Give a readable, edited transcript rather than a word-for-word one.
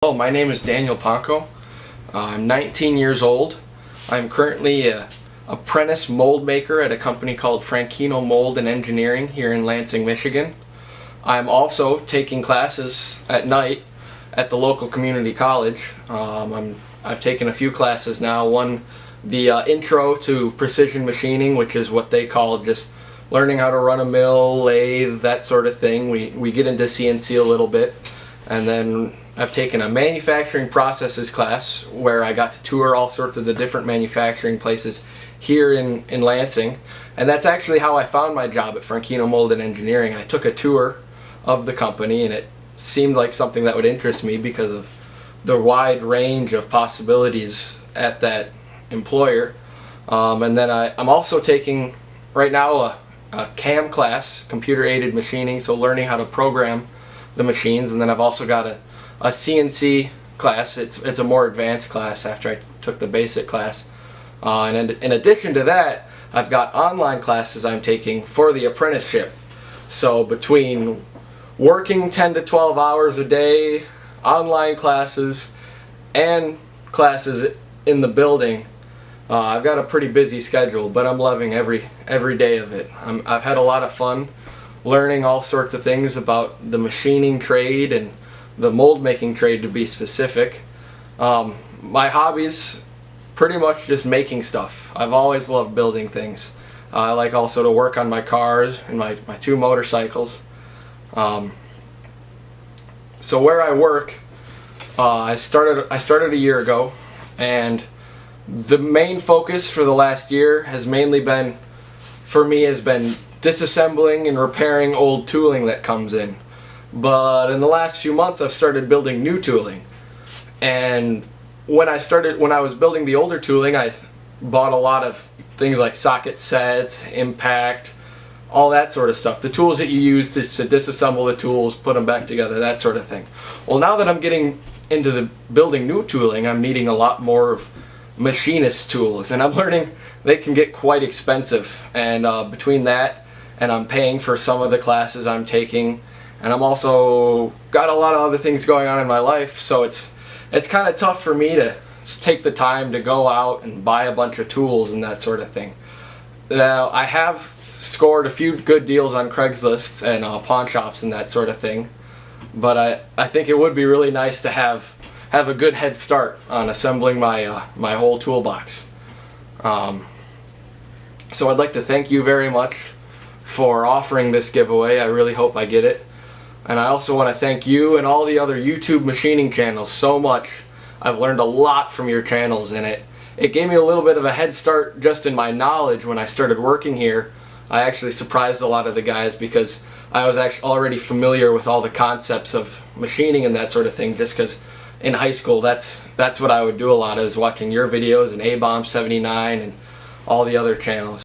Hello, my name is Daniel Pankow. I'm 19 years old. I'm currently an apprentice mold maker at a company called Frankino Mold and Engineering here in Lansing, Michigan. I'm also taking classes at night at the local community college. I've taken a few classes now. One, the intro to precision machining, which is what they call just learning how to run a mill, lathe, that sort of thing. We get into CNC a little bit. And then I've taken a manufacturing processes class where I got to tour all sorts of the different manufacturing places here in Lansing. And that's actually how I found my job at Frankino Mold and Engineering. I took a tour of the company and it seemed like something that would interest me because of the wide range of possibilities at that employer. And then I'm also taking right now a CAM class, computer aided machining, so learning how to program the machines. And then I've also got a CNC class. It's a more advanced class after I took the basic class. And in addition to that, I've got online classes I'm taking for the apprenticeship. So between working 10 to 12 hours a day, online classes, and classes in the building, I've got a pretty busy schedule, but I'm loving every day of it. I've had a lot of fun learning all sorts of things about the machining trade and the mold making trade, to be specific. My hobbies, pretty much just making stuff. I've always loved building things. I like also to work on my cars and my two motorcycles. So where I work, I started a year ago, and the main focus for the last year has mainly been, for me, has been disassembling and repairing old tooling that comes in. But in the last few months I've started building new tooling. And when I was building the older tooling, I bought a lot of things like socket sets, impact, all that sort of stuff. The tools that you use to disassemble the tools, put them back together, that sort of thing. Well, now that I'm getting into the building new tooling, I'm needing a lot more of machinist tools, and I'm learning they can get quite expensive. And between that and I'm paying for some of the classes I'm taking, and I'm also got a lot of other things going on in my life, so it's kind of tough for me to take the time to go out and buy a bunch of tools and that sort of thing. Now, I have scored a few good deals on Craigslist and pawn shops and that sort of thing, but I think it would be really nice to have a good head start on assembling my my whole toolbox. So I'd like to thank you very much for offering this giveaway. I really hope I get it. And I also want to thank you and all the other YouTube machining channels so much. I've learned a lot from your channels, and it gave me a little bit of a head start just in my knowledge when I started working here. I actually surprised a lot of the guys because I was actually already familiar with all the concepts of machining and that sort of thing, just because in high school that's what I would do a lot. I was watching your videos and A-Bomb 79 and all the other channels.